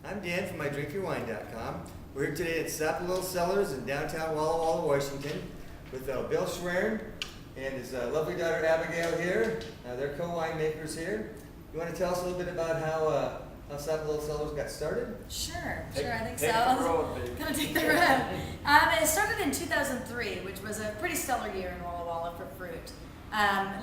I'm Dan from IDrinkYourWine.com. We're here today at Sapolil Cellars in downtown Walla Walla, Washington, with Bill Schwerin and his lovely daughter Abigail here. They're co-winemakers here. You want to tell us a little bit about how Sapolil Cellars got started? Sure, I think so. Take the road, baby. Gonna take the road. It started in 2003, which was a pretty stellar year in Walla Walla for fruit.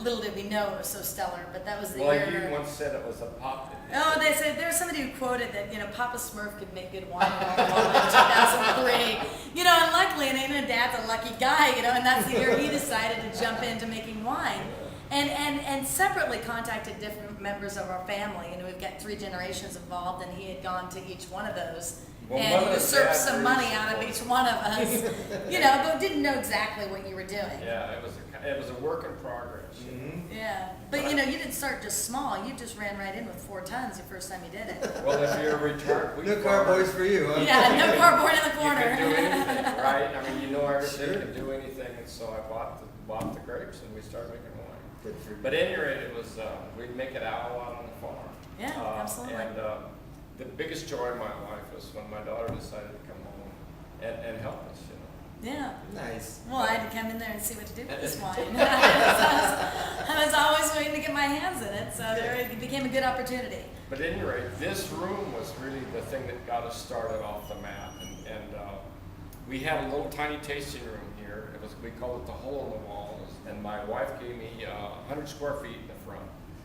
Little did we know it was so stellar, but that was the year. Well, you once said it was a pop. Oh, they said there was somebody who quoted that Papa Smurf could make good wine in Walla Walla in 2003. And luckily, and Dad's a lucky guy, and that's the year he decided to jump into making wine. And separately contacted different members of our family. We've got 3 generations involved, and he had gone to each one of those and usurped some money out of each one of us. But didn't know exactly what you were doing. Yeah, it was a work in progress. Mm-hmm. Yeah, but you didn't start just small. You just ran right in with 4 tons the first time you did it. Well, if you're retired, no carboys for you, huh? Yeah, no cardboard in the corner. You can do anything, right? I mean, everything. Sure. You can do anything, and so I bought the grapes, and we started making wine. Good for you. But at any rate, it was we'd make it out a lot on the farm. Yeah, absolutely. And the biggest joy of my life was when my daughter decided to come home and help us. Yeah. Nice. Well, I had to come in there and see what to do with this wine. I was always waiting to get my hands in it, so it became a good opportunity. But at any rate, this room was really the thing that got us started off the map. And we had a little tiny tasting room here. We called it the hole in the wall. And my wife gave me 100 square feet in the front.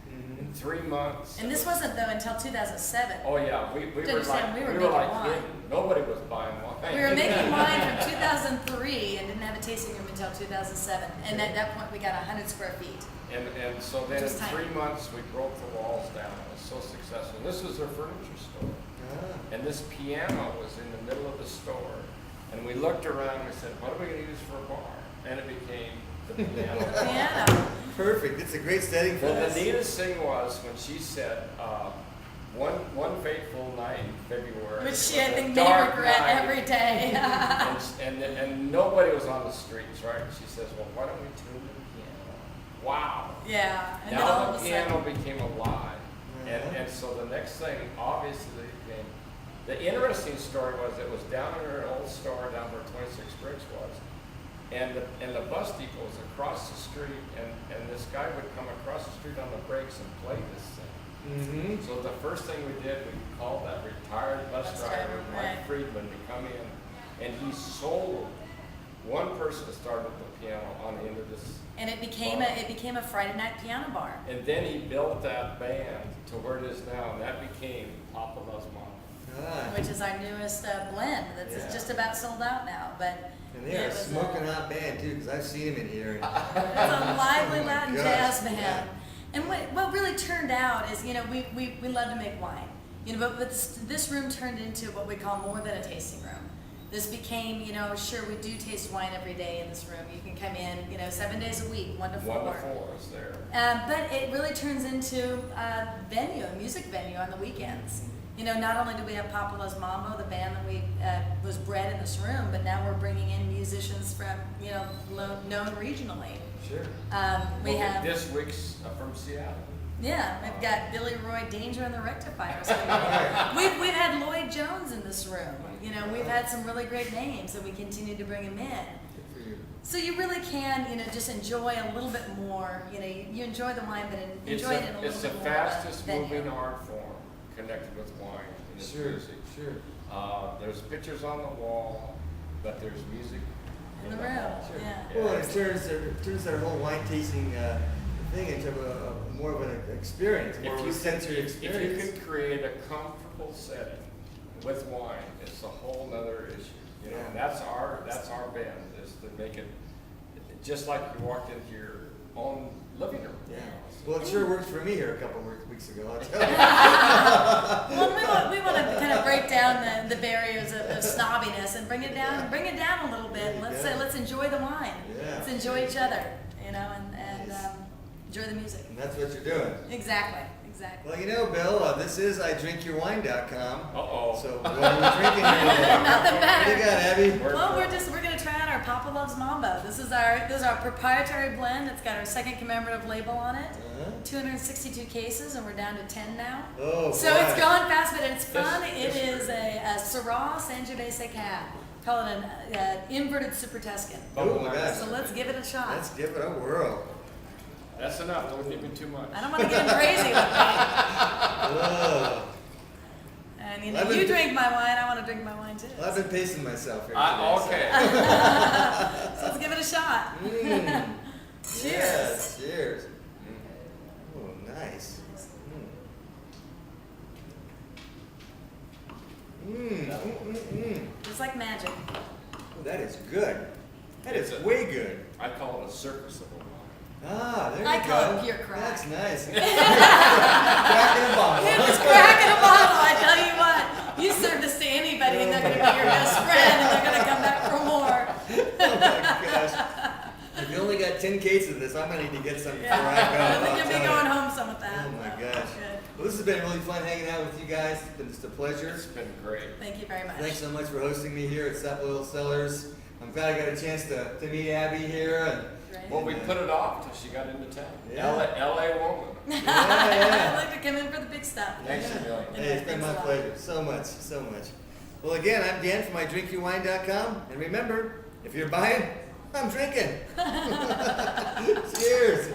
Mm-hmm. In 3 months. And this wasn't, though, until 2007. Oh, yeah. We were making like wine. hidden. Nobody was buying wine. We were making wine from 2003 and didn't have a tasting room until 2007. And at that point, we got 100 square feet. And so then in Just 3 tiny. months, we broke the walls down. It was so successful. This was their furniture store. Ah. And this piano was in the middle of the store. And we looked around and we said, what are we going to use for a bar? And it became the piano. Piano. Perfect. It's a great setting for Well, this. the neatest thing was when she said, one fateful night in February. Which she, I was a think, may dark regret night, every day. and nobody was on the streets, right? And she says, well, why don't we tune the piano? Wow. Yeah. And then all Now of the a piano sudden, became alive. And so the next thing, obviously, became, the interesting story was it was down in her old store down where 26 Bricks was. And the bus depot was across the street, and this guy would come across the street on the brakes and play this thing. Mm-hmm. So the first thing we did, we called that retired bus driver, Mike Friedman, to come in, and he sold one person that started the piano on the end of this. and it became a Friday night piano bar. And then he built that band to where it is now, and that became Papa Loves Mama. Ah. Which is our newest blend. That's Yeah. just about sold out now, but And they are a smoking hot band too, because I've seen them in here. it's a lively Oh my Latin gosh, jazz band. yeah. And what really turned out is, we love to make wine. But this room turned into what we call more than a tasting room. This became, sure, we do taste wine every day in this room. You can come in, 7 days a week, 1 to 4. 1 to 4 is there. But it really turns into a venue, a music venue on the weekends. Not only do we have Papa Loves Mambo, the band that we was bred in this room, but now we're bringing in musicians from, known regionally. Sure. We have, This week's from Seattle. yeah, we've got Billy Roy Danger and the Rectifiers. We've had Lloyd Jones in this room. We've had some really great names, and we continue to bring them in. Good for you. So you really can, just enjoy a little bit more. You enjoy the wine, but enjoy it in a little It's the bit more. fastest venue. moving art form connected with wine and its Sure, music. sure. There's pictures on the wall, but there's music In the room, hall. Sure. yeah. Well, it turns our whole wine tasting thing into more of an experience, more of a sensory experience. If you can create a comfortable setting with wine, it's a whole nother issue. Yeah. And that's our bend, is to make it just like you walked into your own living room. Yeah. Well, it sure worked for me here a couple of weeks ago, I'll tell you. Well, we want to kind of break down the barriers of snobbiness and bring it down a little bit. Let's enjoy the wine. Yeah. Let's enjoy each other, and Nice. enjoy the music. And that's what you're doing. Exactly. Well, Bill, this is IDrinkYourWine.com. Uh-oh. So what are we drinking here today? Nothing What do you better. got, Abby? Well, we're gonna try out our Papa Papa Loves Mambo. This is our proprietary blend. It's got our second commemorative label on it. 262 cases, and we're down to 10 now. Oh, so boy. it's going fast, but it's fun. This It is a Syrah Sangiovese cab. Call it an inverted Super Tuscan. Oh my gosh. So let's give it a shot. Let's give it a whirl. That's enough. Don't give me too much. I don't want to get him crazy with me. Oh. And you I've been- drink my wine, I want to drink my wine too. Well, I've been pacing myself here today. Okay. So let's give it a shot. Cheers. Yes, cheers. Oh, nice. It's like magic. Oh, that is good. That is It's a- way good. I call it a circus of a wine. Ah, there you I go. call it pure crack. That's nice. Crack in a bottle. It's crack in a bottle, I tell you what. You serve this to anybody and they're going to be your best friend and they're going to come back for more. Oh my gosh. If you only got 10 cases of this, I might need to get some before I go. I think I'll you'll be tell going you. home some with that. Oh my So, gosh. good. Well, this has been really fun hanging out with you guys. It's been just a pleasure. It's been great. Thank you very much. Thanks so much for hosting me here at Sapolil Cellars. I'm glad I got a chance to meet Abby here. And Great. Well, we put it off till she got into town. Yeah. LA woman. I'd like to come in for the big stuff. Thanks a million. Hey, it's been Thanks a my lot. pleasure. So much, so much. Well, again, I'm Dan from MyDrinkYourWine.com. And remember, if you're buying, I'm drinking. Cheers.